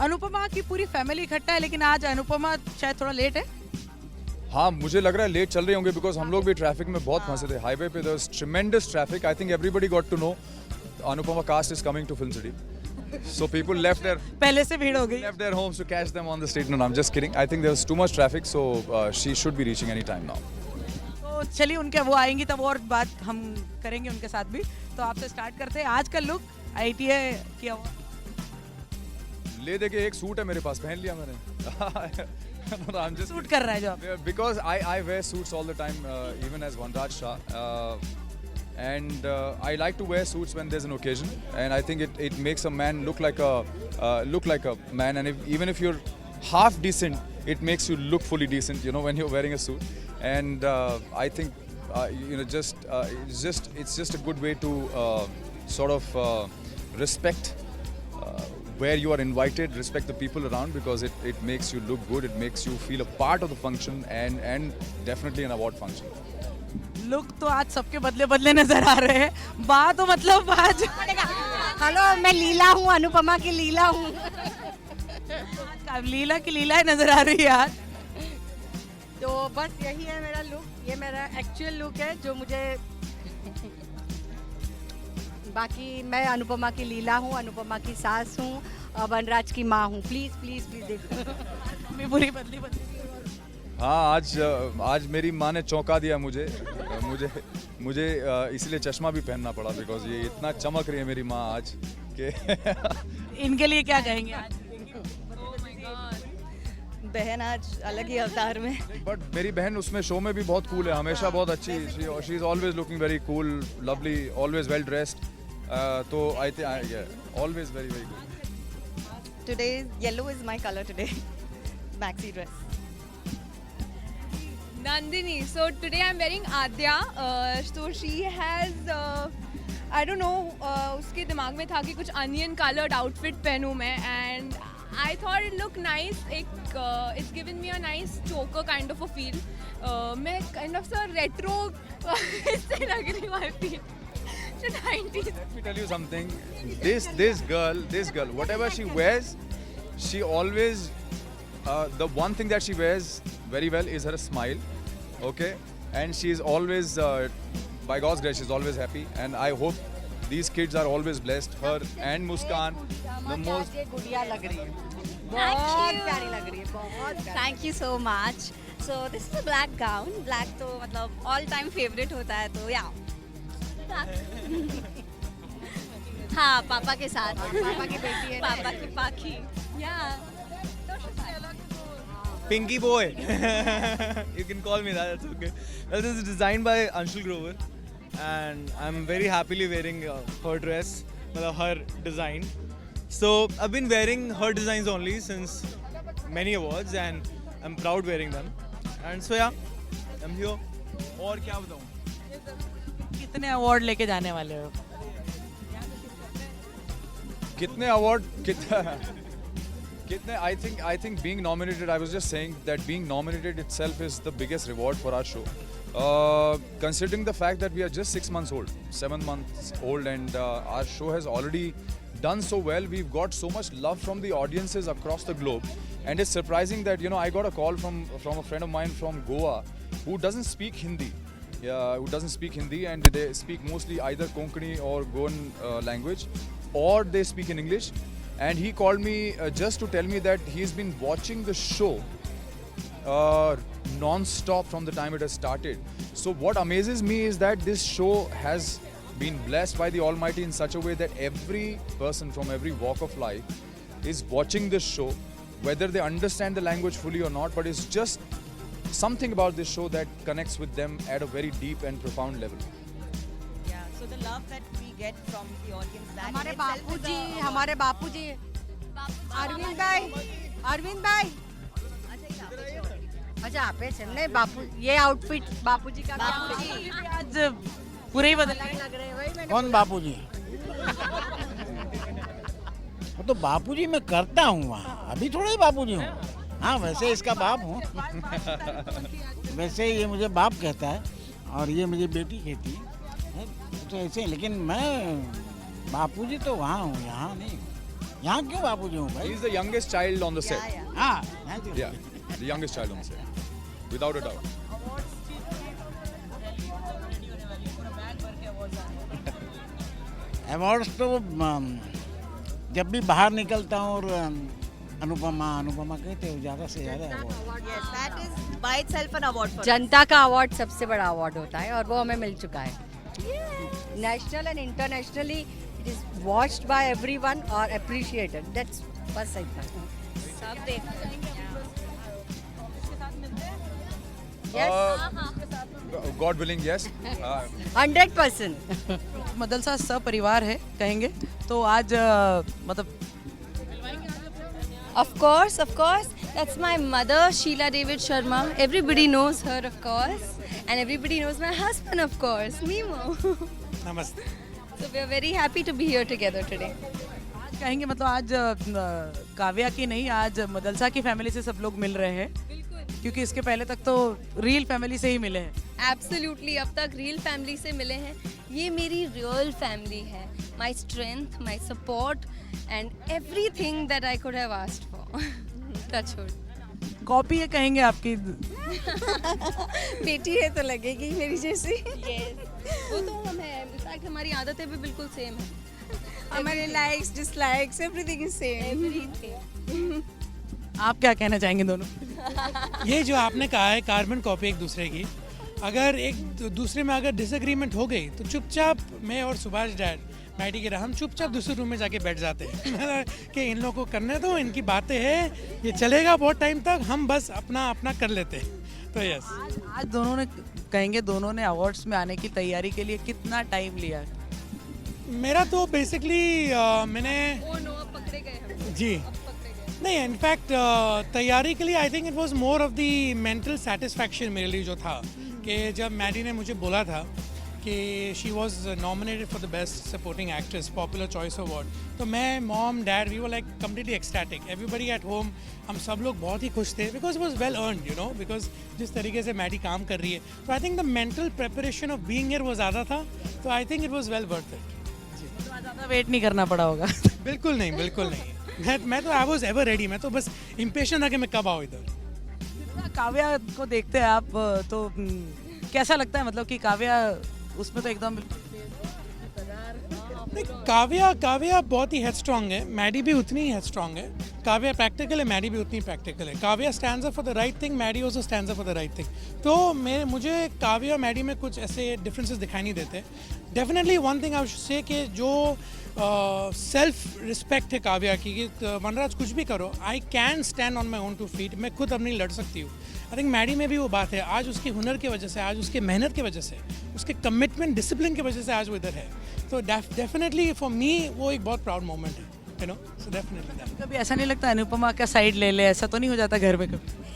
अनुपमा की पूरी फैमिली इकट्ठा है, लेकिन आज अनुपमा शायद थोड़ा लेट है। हाँ मुझे लग रहा है लेट चल रहे होंगे बिकॉज हम लोग भी ट्रैफिक में बहुत फंसे थे हाईवे पे. There was tremendous traffic. I think everybody got to know Anupama cast is coming to film city. So people left पहले से भीड़ हो गई। their homes to catch them on the street. No, I'm just kidding. I think there's too much traffic, so she should be reaching any time now. तो चलिए उनके वो आएंगी तब और बात हम करेंगे उनके साथ भी। तो आपसे स्टार्ट करते हैं। आज का लुक ITA किया हुआ ले दे के एक सूट है मेरे पास, पहन लिया मैंने. No, I'm just सूट कर रहा है जो आप। because I wear suits all the time, even as Vanraj Shah. And I like to wear suits when there's an occasion, and I think it makes a man look like a man, and even if you're half decent, it makes you look fully decent, you know, when you're wearing a suit. And I think it's just a good way to sort of respect where you are invited, respect the people around, because it makes you look good, it makes you feel a part of the function, and definitely an award function. Look तो आज सबके बदले बदले नजर आ रहे हैं। बात तो मतलब आज हेलो, मैं लीला हूँ, अनुपमा की लीला हूँ। लीला की लीला नजर आ रही है आज। तो बस यही है मेरा लुक, ये मेरा एक्चुअल लुक है जो मुझे बाकी मैं अनुपमा की लीला हूँ, अनुपमा की सास हूँ, वनराज की माँ हूँ। प्लीज प्लीज प्लीज देखो। पूरी बदली बदली। हाँ आज मेरी माँ ने चौंका दिया मुझे इसलिए चश्मा भी पहनना पड़ा बिकॉज ये इतना चमक रही है मेरी माँ आज के इनके लिए क्या कहेंगे आज? बहन आज अलग ही अवतार में। बट मेरी बहन उसमें शो में भी बहुत कूल है, हमेशा बहुत अच्छी. She is always looking very cool, lovely, always well dressed. तो I think always very very good. Today yellow is my colour today. Maxi dress. Nandini. So today I'm wearing Adya. So she has, I don't know, उसके दिमाग में था कि कुछ onion colored outfit पहनूं मैं, and I thought it looked nice. It's given me a nice choker kind of a feel. मैं kind of सा retro इससे लग रही हूँ I feel. 90s. Let me tell you something. This girl, whatever she wears, she always. The one thing that she wears very well is her smile, okay? And she is always, by God's grace, she's always happy. And I hope these kids are always blessed. Her and Muskan, the most. गुड़िया लग रही है, बहुत प्यारी लग रही है, बहुत प्यारी। Thank you so much. So this is a black gown. Black तो मतलब all time favorite होता है, तो yeah. हाँ, पापा के साथ। पापा की बेटी है। पापा की पाखी। Yeah. Pinky boy. You can call me that, that's okay. Well, this is designed by Anshul Grover, and I'm very happily wearing her dress, her design. So I've been wearing her designs only since many awards, and I'm proud wearing them. And so yeah, I'm here. और क्या बताऊँ? कितने award लेके जाने वाले हो? कितने award कितने I think being nominated, I was just saying that being nominated itself is the biggest reward for our show. Considering the fact that we are just 6 months old, 7 months old, and our show has already done so well. We've got so much love from the audiences across the globe, and it's surprising that, you know, I got a call from a friend of mine from Goa who doesn't speak Hindi. And they speak mostly either Konkani or Goan language, or they speak in English. And he called me just to tell me that he's been watching the show non-stop from the time it has started. So what amazes me is that this show has been blessed by the Almighty in such a way that every person from every walk of life is watching this show, whether they understand the language fully or not, but it's just something about this show that connects with them at a very deep and profound level. Yeah, so the love that we get from the audience, that हमारे in itself is Bapuji, a- हमारे बापूजी, अरविंद भाई, अच्छा आप है नहीं बापू, ये outfit बापूजी का। बापूजी आज पूरे ही बदल लग रहे हैं, वही मैंने कौन बापूजी? वो तो बापूजी मैं करता हूँ वहाँ, अभी थोड़ा ही बापूजी हूँ. हाँ वैसे इसका बाप हूँ. वैसे ये मुझे बाप कहता है और ये मुझे बेटी कहती है, तो ऐसे. लेकिन मैं बापूजी तो वहाँ हूँ, यहाँ नहीं हूँ. यहाँ क्यों बापूजी हूँ भाई? He's the youngest child on the set. हाँ, thank you. Yeah, the youngest child on the set, without a doubt. Awards तो जब भी बाहर निकलता हूँ और अनुपमा कहते हो ज़्यादा से ज़्यादा award. Yes, that is by itself an award for us. जनता का अवार्ड सबसे बड़ा अवार्ड होता है और वो हमें मिल चुका है। National and internationally it is watched bye everyone और अप्रिशिएटेड। दैट्स बस इतना। सब देखते हैं। God willing, yes. 100%। मदलसा सपरिवार है कहेंगे तो आज मतलब Of course, that's my mother, Sheila David Sharma. Everybody knows her, of course, and everybody knows my husband, of course, Nemo. Namaste. So we are very happy to be here together today. आज कहेंगे मतलब आज काव्या की नहीं, आज मदलसा की family से सब लोग मिल रहे हैं क्योंकि इसके पहले तक तो रियल फैमिली से ही मिले हैं। Absolutely, अब तक real family से मिले हैं। ये मेरी real family है। My strength, my support, and everything that I could have asked for. Touch wood. Copy है कहेंगे आपकी। बेटी है तो लगेगी मेरी जैसी। Yes. वो तो हम हैं। In fact, हमारी आदतें भी बिल्कुल सेम हैं। हमारे likes dislikes everything is same. Everything. आप क्या कहना चाहेंगे दोनों? ये जो आपने कहा है कार्बन कॉपी एक दूसरे की, अगर एक दूसरे में अगर डिसएग्रीमेंट हो गई तो चुपचाप मैं और सुभाष डैड मैडी के हम चुपचाप दूसरे रूम में जाके बैठ जाते हैं कि इन लोगों को करने दो, इनकी बातें हैं, ये चलेगा बहुत टाइम तक, हम बस अपना अपना कर लेते हैं। तो यस, आज दोनों ने कहेंगे दोनों ने अवार्ड्स में आने की तैयारी के लिए कितना टाइम लिया? मेरा तो बेसिकली मैंने Oh no, अब पकड़े गए हम। जी अब पकड़े गए। नहीं, इनफैक्ट तैयारी के लिए आई think it was more of the mental satisfaction मेरे लिए जो था कि जब मैडी ने मुझे बोला था कि she was nominated for the best supporting actress popular choice award, तो मैं, mom, dad, we were like completely ecstatic, everybody at home, हम सब लोग बहुत ही खुश थे because it was well earned, you know, because जिस तरीके से मैडी काम कर रही है, तो I think the mental preparation of being here वो ज़्यादा था, तो I think it was well worth it. तो आज ज़्यादा वेट नहीं करना पड़ा होगा। बिल्कुल नहीं, बिल्कुल नहीं। मैं तो आई वाज एवर रेडी, मैं तो बस इम्पेशेंट था कि मैं कब आऊँ इधर। काव्या को देखते हैं आप तो कैसा लगता है, मतलब कि काव्या उसमें तो एकदम नहीं, काव्या बहुत ही हेडस्ट्रॉन्ग है, मैडी भी उतनी ही हेडस्ट्रॉन्ग है, काव्या प्रैक्टिकल है, मैडी भी उतनी प्रैक्टिकल है, Kavya stands up for the right thing, Maddie also stands up for the right thing, तो मुझे काव्या और मैडी में कुछ ऐसे डिफरेंसेस दिखाई नहीं देते। Definitely one thing I should say कि जो सेल्फ रिस्पेक्ट है काव्या की कि वनराज कुछ भी करो, I can stand on my own 2 feet, मैं खुद अपनी लड़ सकती हूँ। आई थिंक मैडी में भी वो बात है, आज उसके हुनर की वजह से, आज उसके मेहनत की वजह से, उसके कमिटमेंट डिसिप्लिन की वजह से आज वो इधर है, तो डेफिनेटली फॉर मी वो एक बहुत प्राउड मोमेंट है, यू नो, सो डेफिनेटली। कभी ऐसा नहीं लगता अनुपमा का साइड ले ले, ऐसा तो नहीं हो जाता घर में कभी?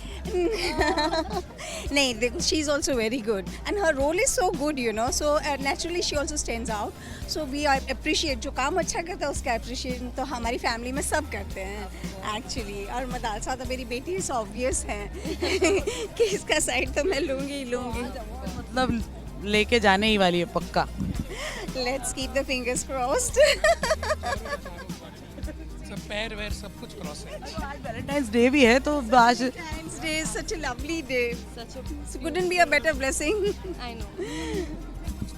नहीं, देखो, she is also very good and her role is so good, you know, so naturally she also stands out, so we appreciate, जो काम अच्छा करता है उसका अप्रिशिएट तो हमारी फैमिली में सब करते हैं एक्चुअली। और मदालसा तो मेरी बेटी इज़ ऑब्वियस है कि इसका साइड तो मैं लूँगी ही लूँगी। मतलब लेके जाने ही वाली है पक्का। Let's keep the fingers crossed. सब पैर वैर सब कुछ क्रॉस है। आज वैलेंटाइंस डे भी है तो आज Valentine's Day is such a lovely day. So couldn't be a better blessing. I know.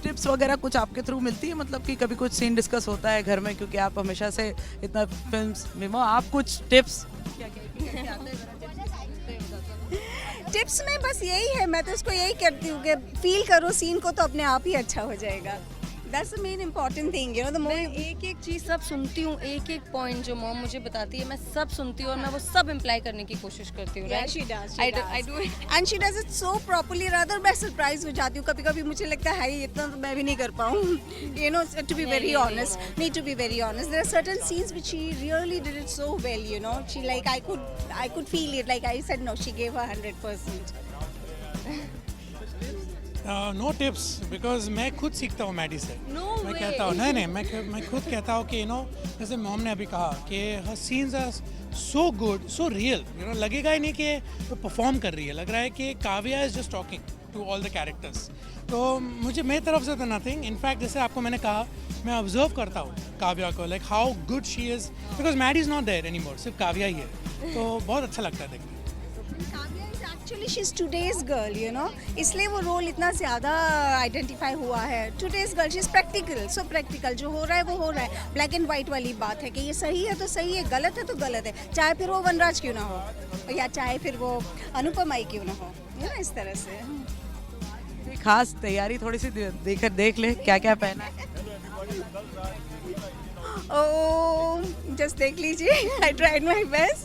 Tips वगैरह कुछ आपके थ्रू मिलती है, मतलब कि कभी कुछ सीन डिस्कस होता है घर में, क्योंकि आप हमेशा से इतना फिल्म्स में हो, आप कुछ टिप्स टिप्स में बस यही है, मैं तो उसको यही करती हूँ कि फील करो सीन को तो अपने आप ही अच्छा हो जाएगा। That's the main important thing, you know. The more मैं एक एक चीज़ सब सुनती हूँ, एक एक पॉइंट जो मॉम मुझे बताती है मैं सब सुनती हूँ और मैं वो सब इम्प्लाई करने की कोशिश करती हूँ। Yeah, she does. I do it. And she does it so properly. Rather मैं सरप्राइज हो जाती हूँ, कभी-कभी मुझे लगता है हाय इतना तो मैं भी नहीं कर पाऊँ। You know, to be very honest, need to be very honest. There are certain scenes which she really did it so well. You know, she like I could feel it. Like I said, no, she gave her 100%. No tips, because मैं खुद सीखता हूँ Maddie से। No मैं way. कहता हूँ नहीं, मैं खुद कहता हूँ कि यू नो, जैसे मॉम ने अभी कहा कि हर scenes are so good, so real, you know, लगेगा ही नहीं कि वो परफॉर्म कर रही है, लग रहा है कि Kavya is just talking to all the characters. तो मुझे मेरी तरफ से तो नथिंग, इनफैक्ट जैसे आपको मैंने कहा मैं ऑब्जर्व करता हूँ काव्या को, like how good she is, because Maddie is not there any more, सिर्फ काव्या ही है, तो बहुत अच्छा लगता है देखने। Kavya is actually she is today's girl, you know, इसलिए वो रोल इतना ज़्यादा आइडेंटिफाई हुआ है। Today's girl, she is practical, so practical, जो हो रहा है वो हो रहा है। ब्लैक एंड वाइट वाली बात है कि ये सही है तो सही है, गलत है तो गलत है, चाहे फिर वो वनराज क्यों ना हो या चाहे फिर वो अनुपमाई क्यों ना हो, यू नो, इस तरह से। कोई खास तैयारी थोड़ी सी देख ले क्या क्या पहना है। ओ जस्ट देख लीजिए, I tried my best.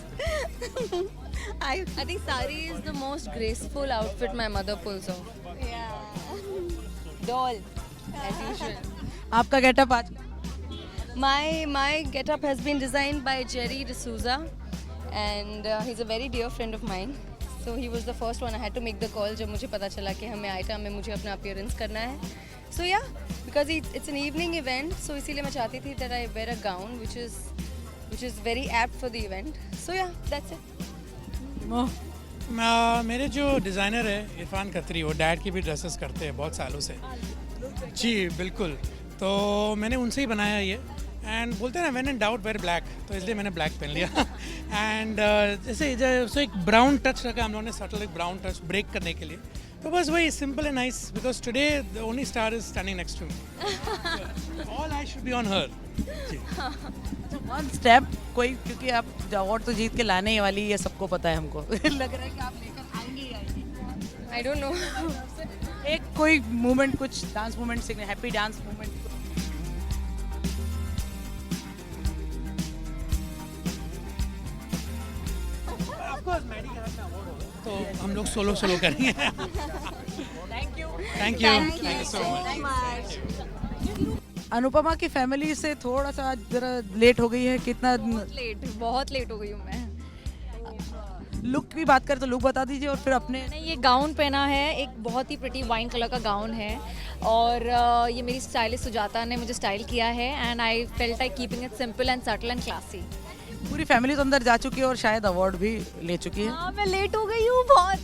I think sari is the most graceful outfit my mother pulls off. Doll, as usual. आपका गेटअप आज My getup has been designed by Jerry D'Souza, and he's a very dear friend of mine. So he was the first one. I had to make the call जब मुझे पता चला कि हमें iota में मुझे अपना appearance करना है. So yeah, because it's an evening event, so इसीलिए मैं चाहती थी that I wear a gown which is very apt for the event. So yeah, that's it. मेरे जो डिज़ाइनर है इरफान खत्री, वो डैड की भी ड्रेसेस करते हैं बहुत सालों से। जी बिल्कुल, तो मैंने उनसे ही बनाया ये, एंड बोलते हैं ना when in doubt wear black, तो इसलिए मैंने ब्लैक पहन लिया। एंड जैसे एक ब्राउन टच रखा हम लोगों ने, सटल एक ब्राउन टच ब्रेक करने के लिए, तो बस वही simple and nice, because today the only star is standing next to me, all I should be on her. One step कोई, क्योंकि आप अवार्ड तो जीत के लाने ही वाली, ये सबको पता है हमको। लग रहा है कि आप लेकर आएंगे ही आएंगे। I don't know. एक कोई मूवमेंट, कुछ dance movement, happy dance movement. तो हम लोग सोलो करेंगे। Thank you so much. Anupama की फैमिली से थोड़ा सा आज जरा लेट हो गई है, कितना बहुत लेट हो गई हूँ मैं। लुक की बात करें तो लुक बता दीजिए, और फिर अपने मैंने ये गाउन पहना है, एक बहुत ही प्रिटी वाइन कलर का गाउन है, और ये मेरी स्टाइलिस्ट सुजाता ने मुझे स्टाइल किया है, and I felt like keeping it simple and subtle and classy. पूरी फैमिली तो अंदर जा चुकी है और शायद अवार्ड भी ले चुकी है। हाँ, मैं लेट हो गई हूँ बहुत।